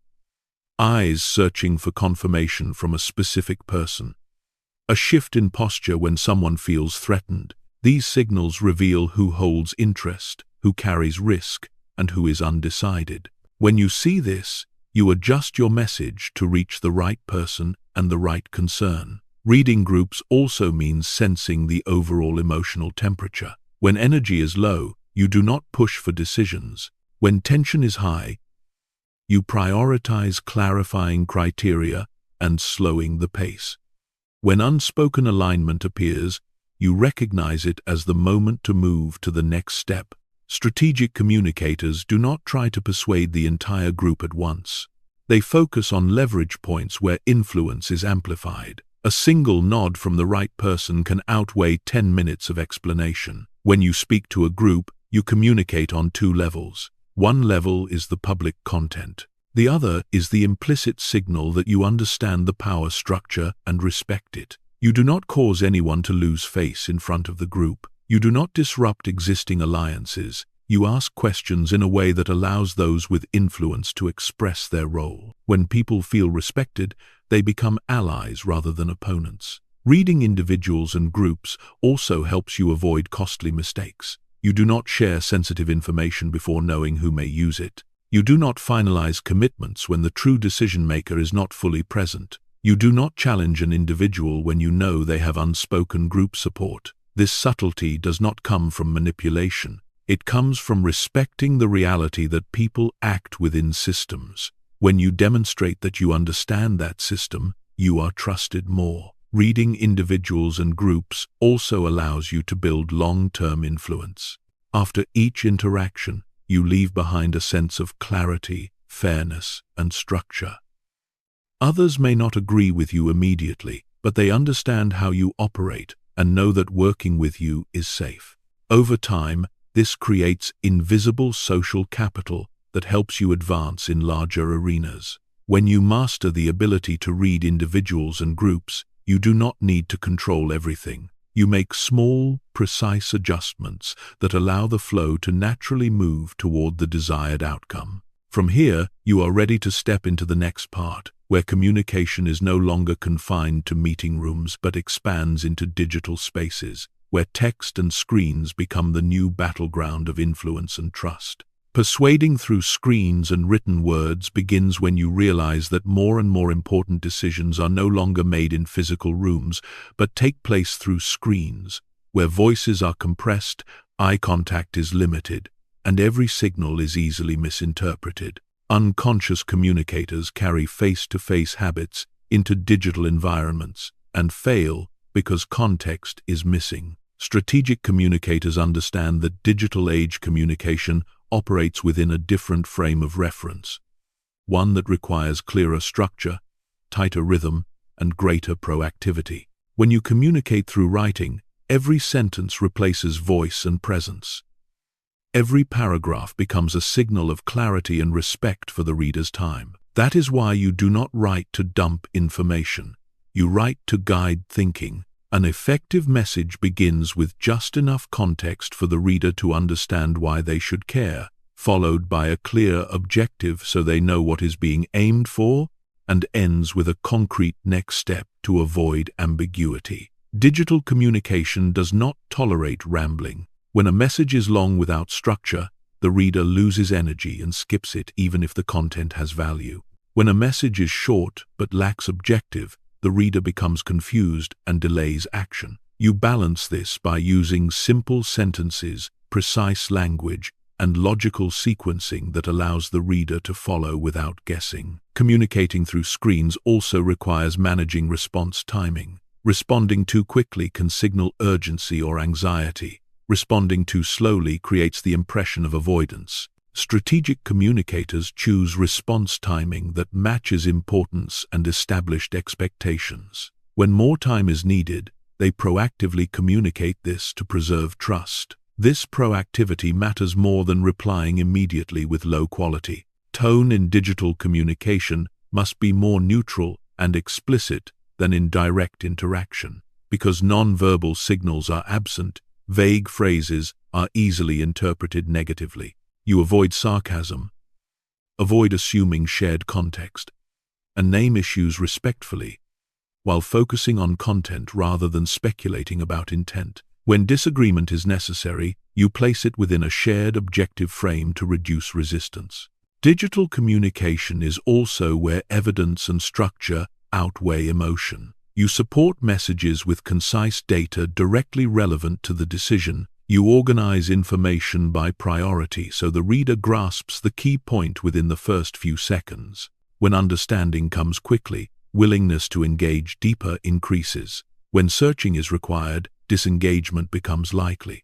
Eyes searching for confirmation from a specific person. A shift in posture when someone feels threatened. These signals reveal who holds interest, who carries risk, and who is undecided. When you see this, you adjust your message to reach the right person and the right concern. Reading groups also means sensing the overall emotional temperature. When energy is low, you do not push for decisions. When tension is high, you prioritize clarifying criteria and slowing the pace. When unspoken alignment appears, you recognize it as the moment to move to the next step. Strategic communicators do not try to persuade the entire group at once. They focus on leverage points where influence is amplified. A single nod from the right person can outweigh 10 minutes of explanation. When you speak to a group, you communicate on two levels. One level is the public content. The other is the implicit signal that you understand the power structure and respect it. You do not cause anyone to lose face in front of the group. You do not disrupt existing alliances. You ask questions in a way that allows those with influence to express their role. When people feel respected, they become allies rather than opponents. Reading individuals and groups also helps you avoid costly mistakes. You do not share sensitive information before knowing who may use it. You do not finalize commitments when the true decision-maker is not fully present. You do not challenge an individual when you know they have unspoken group support. This subtlety does not come from manipulation. It comes from respecting the reality that people act within systems. When you demonstrate that you understand that system, you are trusted more. Reading individuals and groups also allows you to build long-term influence. After each interaction, you leave behind a sense of clarity, fairness, and structure. Others may not agree with you immediately, but they understand how you operate and know that working with you is safe. Over time, this creates invisible social capital that helps you advance in larger arenas. When you master the ability to read individuals and groups, you do not need to control everything. You make small, precise adjustments that allow the flow to naturally move toward the desired outcome. From here, you are ready to step into the next part, where communication is no longer confined to meeting rooms but expands into digital spaces, where text and screens become the new battleground of influence and trust. Persuading through screens and written words begins when you realize that more and more important decisions are no longer made in physical rooms, but take place through screens, where voices are compressed, eye contact is limited, and every signal is easily misinterpreted. Unconscious communicators carry face-to-face habits into digital environments and fail because context is missing. Strategic communicators understand that digital age communication operates within a different frame of reference, one that requires clearer structure, tighter rhythm, and greater proactivity. When you communicate through writing, every sentence replaces voice and presence. Every paragraph becomes a signal of clarity and respect for the reader's time. That is why you do not write to dump information. You write to guide thinking. An effective message begins with just enough context for the reader to understand why they should care, followed by a clear objective so they know what is being aimed for, and ends with a concrete next step to avoid ambiguity. Digital communication does not tolerate rambling. When a message is long without structure, the reader loses energy and skips it even if the content has value. When a message is short but lacks objective, the reader becomes confused and delays action. You balance this by using simple sentences, precise language, and logical sequencing that allows the reader to follow without guessing. Communicating through screens also requires managing response timing. Responding too quickly can signal urgency or anxiety. Responding too slowly creates the impression of avoidance. Strategic communicators choose response timing that matches importance and established expectations. When more time is needed, they proactively communicate this to preserve trust. This proactivity matters more than replying immediately with low quality. Tone in digital communication must be more neutral and explicit than in direct interaction. Because non-verbal signals are absent, vague phrases are easily interpreted negatively. You avoid sarcasm, avoid assuming shared context, and name issues respectfully, while focusing on content rather than speculating about intent. When disagreement is necessary, you place it within a shared objective frame to reduce resistance. Digital communication is also where evidence and structure outweigh emotion. You support messages with concise data directly relevant to the decision. You organize information by priority so the reader grasps the key point within the first few seconds. When understanding comes quickly, willingness to engage deeper increases. When searching is required, disengagement becomes likely.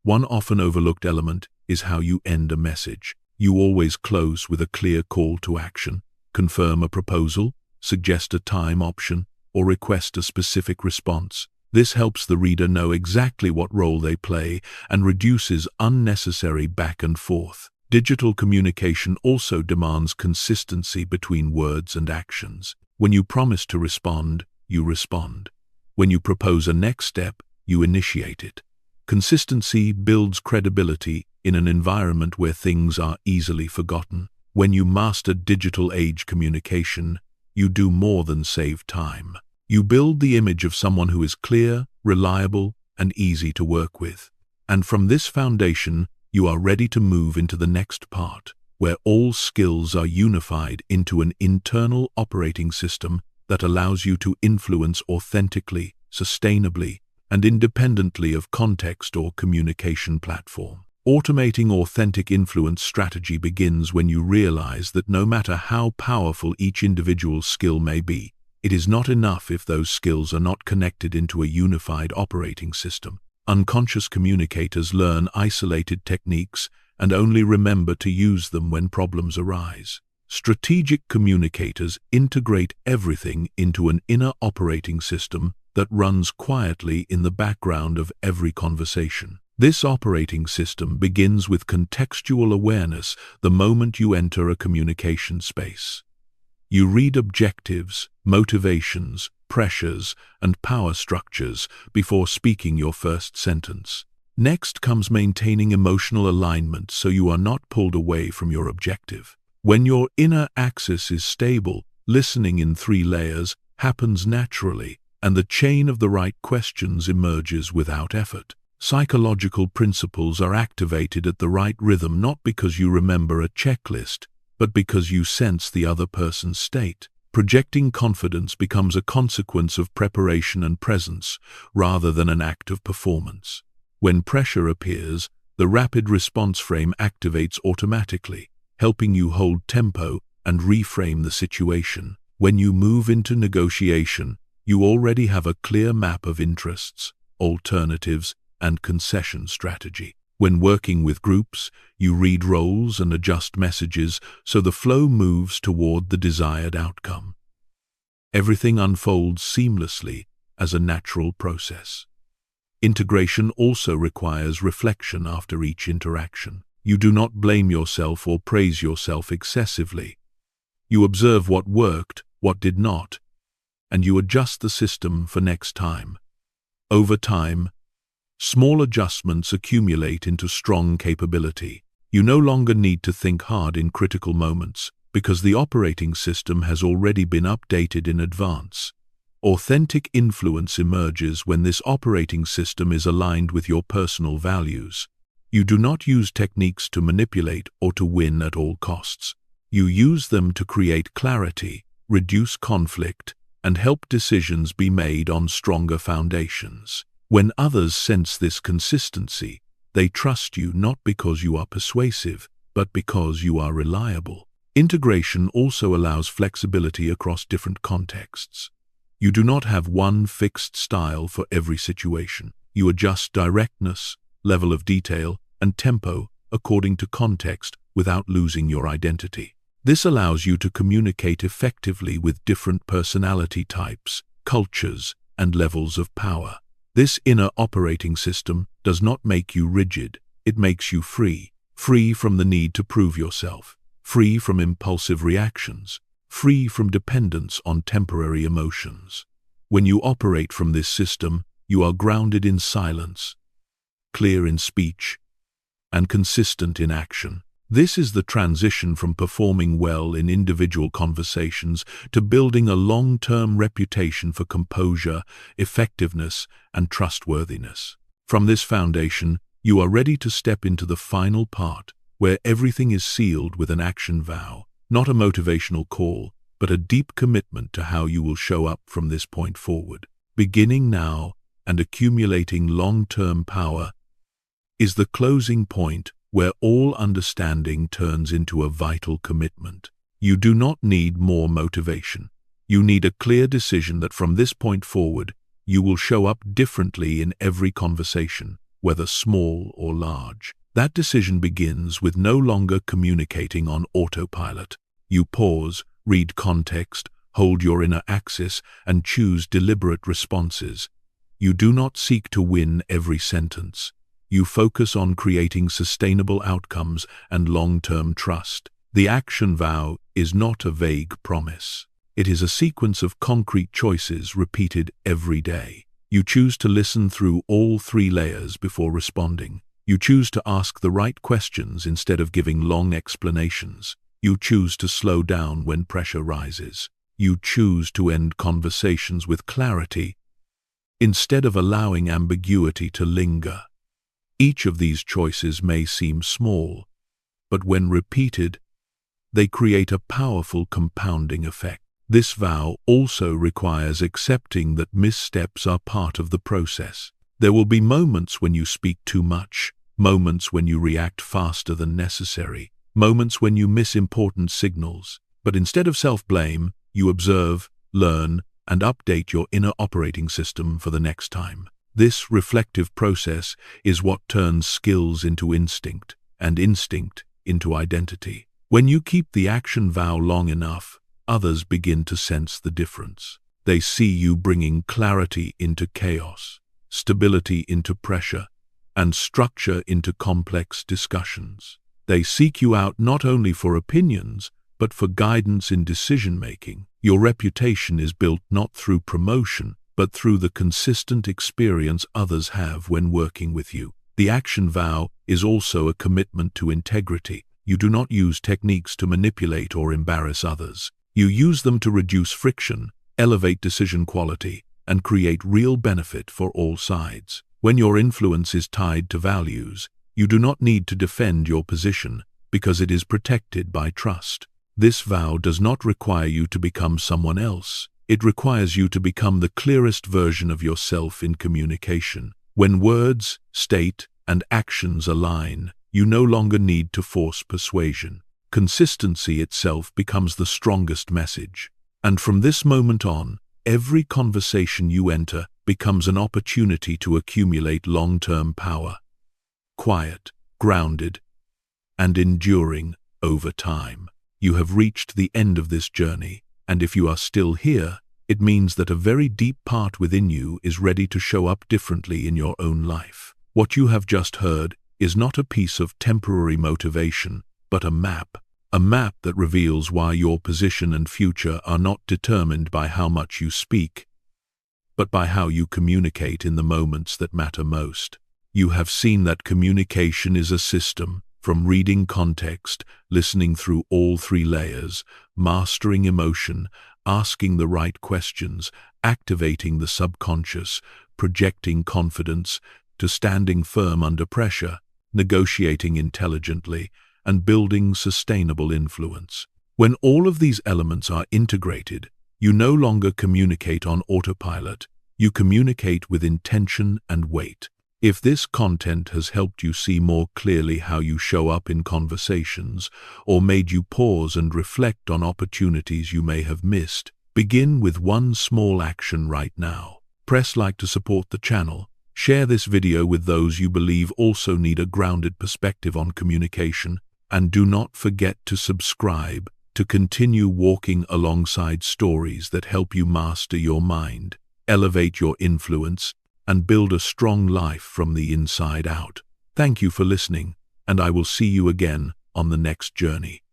One often overlooked element is how you end a message. You always close with a clear call to action, confirm a proposal, suggest a time option, or request a specific response. This helps the reader know exactly what role they play and reduces unnecessary back and forth. Digital communication also demands consistency between words and actions. When you promise to respond, you respond. When you propose a next step, you initiate it. Consistency builds credibility in an environment where things are easily forgotten. When you master digital age communication, you do more than save time. You build the image of someone who is clear, reliable, and easy to work with. And from this foundation, you are ready to move into the next part, where all skills are unified into an internal operating system that allows you to influence authentically, sustainably, and independently of context or communication platform. Automating authentic influence strategy begins when you realize that no matter how powerful each individual skill may be, it is not enough if those skills are not connected into a unified operating system. Unconscious communicators learn isolated techniques and only remember to use them when problems arise. Strategic communicators integrate everything into an inner operating system that runs quietly in the background of every conversation. This operating system begins with contextual awareness the moment you enter a communication space. You read objectives, motivations, pressures, and power structures before speaking your first sentence. Next comes maintaining emotional alignment so you are not pulled away from your objective. When your inner axis is stable, listening in 3 layers happens naturally, and the chain of the right questions emerges without effort. Psychological principles are activated at the right rhythm not because you remember a checklist, but because you sense the other person's state. Projecting confidence becomes a consequence of preparation and presence, rather than an act of performance. When pressure appears, the rapid response frame activates automatically, helping you hold tempo and reframe the situation. When you move into negotiation, you already have a clear map of interests, alternatives, and concession strategy. When working with groups, you read roles and adjust messages so the flow moves toward the desired outcome. Everything unfolds seamlessly as a natural process. Integration also requires reflection after each interaction. You do not blame yourself or praise yourself excessively. You observe what worked, what did not, and you adjust the system for next time. Over time, small adjustments accumulate into strong capability. You no longer need to think hard in critical moments because the operating system has already been updated in advance. Authentic influence emerges when this operating system is aligned with your personal values. You do not use techniques to manipulate or to win at all costs. You use them to create clarity, reduce conflict, and help decisions be made on stronger foundations. When others sense this consistency, they trust you not because you are persuasive, but because you are reliable. Integration also allows flexibility across different contexts. You do not have one fixed style for every situation. You adjust directness, level of detail, and tempo according to context without losing your identity. This allows you to communicate effectively with different personality types, cultures, and levels of power. This inner operating system does not make you rigid, it makes you free. Free from the need to prove yourself, free from impulsive reactions, free from dependence on temporary emotions. When you operate from this system, you are grounded in silence, clear in speech, and consistent in action. This is the transition from performing well in individual conversations to building a long-term reputation for composure, effectiveness, and trustworthiness. From this foundation, you are ready to step into the final part, where everything is sealed with an action vow, not a motivational call, but a deep commitment to how you will show up from this point forward. Beginning now and accumulating long-term power is the closing point where all understanding turns into a vital commitment. You do not need more motivation. You need a clear decision that from this point forward, you will show up differently in every conversation, whether small or large. That decision begins with no longer communicating on autopilot. You pause, read context, hold your inner axis, and choose deliberate responses. You do not seek to win every sentence. You focus on creating sustainable outcomes and long-term trust. The action vow is not a vague promise. It is a sequence of concrete choices repeated every day. You choose to listen through all 3 layers before responding. You choose to ask the right questions instead of giving long explanations. You choose to slow down when pressure rises. You choose to end conversations with clarity instead of allowing ambiguity to linger. Each of these choices may seem small, but when repeated, they create a powerful compounding effect. This vow also requires accepting that missteps are part of the process. There will be moments when you speak too much, moments when you react faster than necessary, moments when you miss important signals. But instead of self-blame, you observe, learn, and update your inner operating system for the next time. This reflective process is what turns skills into instinct, and instinct into identity. When you keep the action vow long enough, others begin to sense the difference. They see you bringing clarity into chaos, stability into pressure, and structure into complex discussions. They seek you out not only for opinions, but for guidance in decision-making. Your reputation is built not through promotion, but through the consistent experience others have when working with you. The action vow is also a commitment to integrity. You do not use techniques to manipulate or embarrass others. You use them to reduce friction, elevate decision quality, and create real benefit for all sides. When your influence is tied to values, you do not need to defend your position because it is protected by trust. This vow does not require you to become someone else. It requires you to become the clearest version of yourself in communication. When words, state, and actions align, you no longer need to force persuasion. Consistency itself becomes the strongest message. And from this moment on, every conversation you enter becomes an opportunity to accumulate long-term power. Quiet, grounded, and enduring over time. You have reached the end of this journey, and if you are still here, it means that a very deep part within you is ready to show up differently in your own life. What you have just heard is not a piece of temporary motivation, but a map that reveals why your position and future are not determined by how much you speak, but by how you communicate in the moments that matter most. You have seen that communication is a system, from reading context, listening through all three layers, mastering emotion, asking the right questions, activating the subconscious, projecting confidence, to standing firm under pressure, negotiating intelligently, and building sustainable influence. When all of these elements are integrated, you no longer communicate on autopilot, you communicate with intention and weight. If this content has helped you see more clearly how you show up in conversations, or made you pause and reflect on opportunities you may have missed, begin with one small action right now. Press like to support the channel. Share this video with those you believe also need a grounded perspective on communication, and do not forget to subscribe to continue walking alongside stories that help you master your mind, elevate your influence, and build a strong life from the inside out. Thank you for listening, and I will see you again on the next journey.